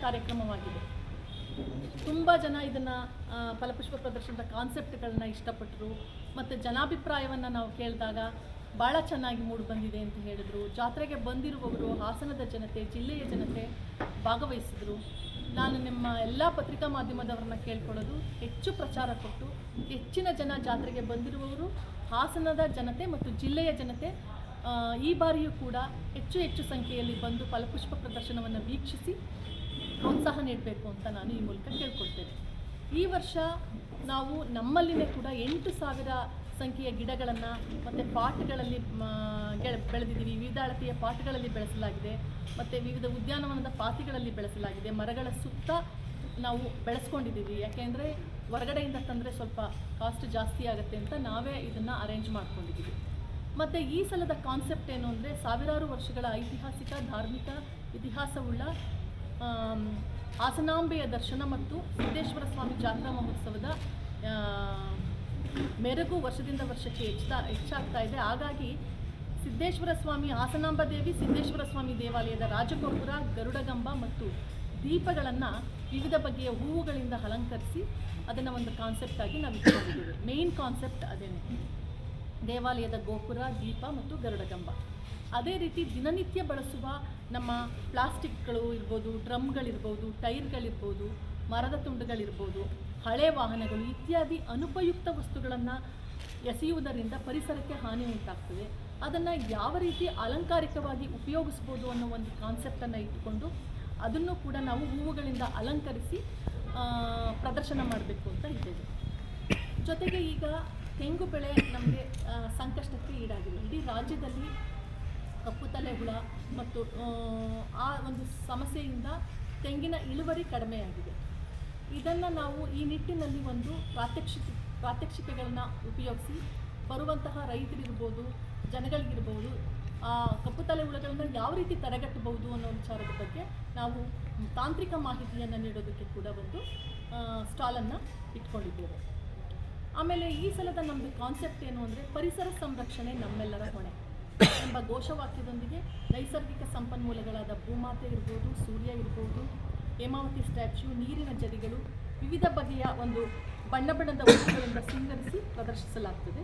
ಕಾರ್ಯಕ್ರಮವಾಗಿದೆ. ತುಂಬ ಜನ ಇದನ್ನು ಫಲಪುಷ್ಪ ಪ್ರದರ್ಶನದ ಕಾನ್ಸೆಪ್ಟ್ಗಳನ್ನ ಇಷ್ಟಪಟ್ಟರು. ಮತ್ತು ಜನಾಭಿಪ್ರಾಯವನ್ನು ನಾವು ಕೇಳಿದಾಗ ಭಾಳ ಚೆನ್ನಾಗಿ ಮೂಡಿ ಬಂದಿದೆ ಅಂತ ಹೇಳಿದರು. ಜಾತ್ರೆಗೆ ಬಂದಿರುವವರು ಹಾಸನದ ಜನತೆ, ಜಿಲ್ಲೆಯ ಜನತೆ ಭಾಗವಹಿಸಿದರು. ನಾನು ನಿಮ್ಮ ಎಲ್ಲ ಪತ್ರಿಕಾ ಮಾಧ್ಯಮದವ್ರನ್ನ ಕೇಳ್ಕೊಳ್ಳೋದು, ಹೆಚ್ಚು ಪ್ರಚಾರ ಕೊಟ್ಟು ಹೆಚ್ಚಿನ ಜನ ಜಾತ್ರೆಗೆ ಬಂದಿರುವವರು ಹಾಸನದ ಜನತೆ ಮತ್ತು ಜಿಲ್ಲೆಯ ಜನತೆ ಈ ಬಾರಿಯೂ ಕೂಡ ಹೆಚ್ಚು ಸಂಖ್ಯೆಯಲ್ಲಿ ಬಂದು ಫಲಪುಷ್ಪ ಪ್ರದರ್ಶನವನ್ನು ವೀಕ್ಷಿಸಿ ಪ್ರೋತ್ಸಾಹ ನೀಡಬೇಕು ಅಂತ ನಾನು ಈ ಮೂಲಕ ಕೇಳ್ಕೊಳ್ತೇನೆ. ಈ ವರ್ಷ ನಾವು ನಮ್ಮಲ್ಲಿನೇ ಕೂಡ 8,000 ಸಂಖ್ಯೆಯ ಗಿಡಗಳನ್ನು ಮತ್ತು ಪಾಟ್ಗಳಲ್ಲಿ ಬೆಳೆದಿದ್ದೀವಿ. ವಿವಿಧ ಅಳತೆಯ ಪಾಟ್ಗಳಲ್ಲಿ ಬೆಳೆಸಲಾಗಿದೆ ಮತ್ತು ವಿವಿಧ ಉದ್ಯಾನವನದ ಪಾತಿಗಳಲ್ಲಿ ಬೆಳೆಸಲಾಗಿದೆ. ಮರಗಳ ಸುತ್ತ ನಾವು ಬೆಳೆಸ್ಕೊಂಡಿದ್ದೀವಿ. ಯಾಕೆಂದರೆ ಹೊರಗಡೆಯಿಂದ ತಂದರೆ ಸ್ವಲ್ಪ ಕಾಸ್ಟ್ ಜಾಸ್ತಿ ಆಗುತ್ತೆ ಅಂತ ನಾವೇ ಇದನ್ನು ಅರೇಂಜ್ ಮಾಡ್ಕೊಂಡಿದ್ದೀವಿ. ಮತ್ತು ಈ ಸಲದ ಕಾನ್ಸೆಪ್ಟ್ ಏನು ಅಂದರೆ, ಸಾವಿರಾರು ವರ್ಷಗಳ ಐತಿಹಾಸಿಕ ಧಾರ್ಮಿಕ ಇತಿಹಾಸವುಳ್ಳ ಹಾಸನಾಂಬೆಯ ದರ್ಶನ ಮತ್ತು ಸಿದ್ದೇಶ್ವರ ಸ್ವಾಮಿ ಜಾತ್ರಾ ಮಹೋತ್ಸವದ ಮೆರುಗು ವರ್ಷದಿಂದ ವರ್ಷಕ್ಕೆ ಹೆಚ್ಚಾಗ್ತಾ ಇದೆ. ಹಾಗಾಗಿ ಸಿದ್ದೇಶ್ವರ ಸ್ವಾಮಿ, ಹಾಸನಾಂಬ ದೇವಿ, ಸಿದ್ದೇಶ್ವರ ಸ್ವಾಮಿ ದೇವಾಲಯದ ರಾಜಗೋಪುರ, ಗರುಡಗಂಬ ಮತ್ತು ದೀಪಗಳನ್ನು ವಿವಿಧ ಬಗೆಯ ಹೂವುಗಳಿಂದ ಅಲಂಕರಿಸಿ ಅದನ್ನು ಒಂದು ಕಾನ್ಸೆಪ್ಟ್ ಆಗಿ ನಾವು ಇಟ್ಕೊಂಡಿದ್ದೇವೆ. ಮೇಯ್ನ್ ಕಾನ್ಸೆಪ್ಟ್ ಅದೇನೆ, ದೇವಾಲಯದ ಗೋಪುರ, ದೀಪ ಮತ್ತು ಗರುಡಗಂಬ. ಅದೇ ರೀತಿ ದಿನನಿತ್ಯ ಬಳಸುವ ನಮ್ಮ ಪ್ಲಾಸ್ಟಿಕ್ಗಳು ಇರ್ಬೋದು, ಡ್ರಮ್ಗಳಿರ್ಬೋದು, ಟೈರ್ಗಳಿರ್ಬೋದು, ಮರದ ತುಂಡುಗಳಿರ್ಬೋದು, ಹಳೆ ವಾಹನಗಳು ಇತ್ಯಾದಿ ಅನುಪಯುಕ್ತ ವಸ್ತುಗಳನ್ನು ಎಸೆಯುವುದರಿಂದ ಪರಿಸರಕ್ಕೆ ಹಾನಿ ಉಂಟಾಗ್ತದೆ. ಅದನ್ನು ಯಾವ ರೀತಿ ಅಲಂಕಾರಿಕವಾಗಿ ಉಪಯೋಗಿಸ್ಬೋದು ಅನ್ನೋ ಒಂದು ಕಾನ್ಸೆಪ್ಟನ್ನು ಇಟ್ಟುಕೊಂಡು ಅದನ್ನು ಕೂಡ ನಾವು ಹೂವುಗಳಿಂದ ಅಲಂಕರಿಸಿ ಪ್ರದರ್ಶನ ಮಾಡಬೇಕು ಅಂತ ಇದ್ದೇವೆ. ಜೊತೆಗೆ ಈಗ ತೆಂಗು ಬೆಳೆ ನಮಗೆ ಸಂಕಷ್ಟಕ್ಕೆ ಈಡಾಗಿದೆ. ಇಡೀ ರಾಜ್ಯದಲ್ಲಿ ಕಪ್ಪು ತಲೆ ಹುಳ ಮತ್ತು ಆ ಒಂದು ಸಮಸ್ಯೆಯಿಂದ ತೆಂಗಿನ ಇಳುವರಿ ಕಡಿಮೆಯಾಗಿದೆ. ಇದನ್ನು ನಾವು ಈ ನಿಟ್ಟಿನಲ್ಲಿ ಒಂದು ಪ್ರಾತ್ಯಕ್ಷಿಕೆಗಳನ್ನ ಉಪಯೋಗಿಸಿ ಬರುವಂತಹ ರೈತರಿರ್ಬೋದು, ಜನಗಳಿಗಿರ್ಬೋದು, ಕಪ್ಪು ತಲೆ ಹುಳುಗಳನ್ನ ಯಾವ ರೀತಿ ತಡೆಗಟ್ಟಬಹುದು ಅನ್ನೋ ವಿಚಾರದ ಬಗ್ಗೆ ನಾವು ತಾಂತ್ರಿಕ ಮಾಹಿತಿಯನ್ನು ನೀಡೋದಕ್ಕೆ ಕೂಡ ಒಂದು ಸ್ಟಾಲನ್ನು ಇಟ್ಕೊಂಡಿದ್ದೇವೆ. ಆಮೇಲೆ ಈ ಸಲದ ನಮ್ಮದು ಕಾನ್ಸೆಪ್ಟ್ ಏನು ಅಂದರೆ, ಪರಿಸರ ಸಂರಕ್ಷಣೆ ನಮ್ಮೆಲ್ಲರ ಹೊಣೆ ಎಂಬ ಘೋಷವಾಕ್ಯದೊಂದಿಗೆ ನೈಸರ್ಗಿಕ ಸಂಪನ್ಮೂಲಗಳಾದ ಭೂಮಾತೆ ಇರ್ಬೋದು, ಸೂರ್ಯ ಇರ್ಬೋದು, ಹೇಮಾವತಿ ಸ್ಟ್ಯಾಚ್ಯೂ, ನೀರಿನ ಜರಿಗಳು, ವಿವಿಧ ಬಗೆಯ ಒಂದು ಬಣ್ಣದ ವಸ್ತುಗಳಿಂದ ಸಿಂಗರಿಸಿ ಪ್ರದರ್ಶಿಸಲಾಗ್ತದೆ.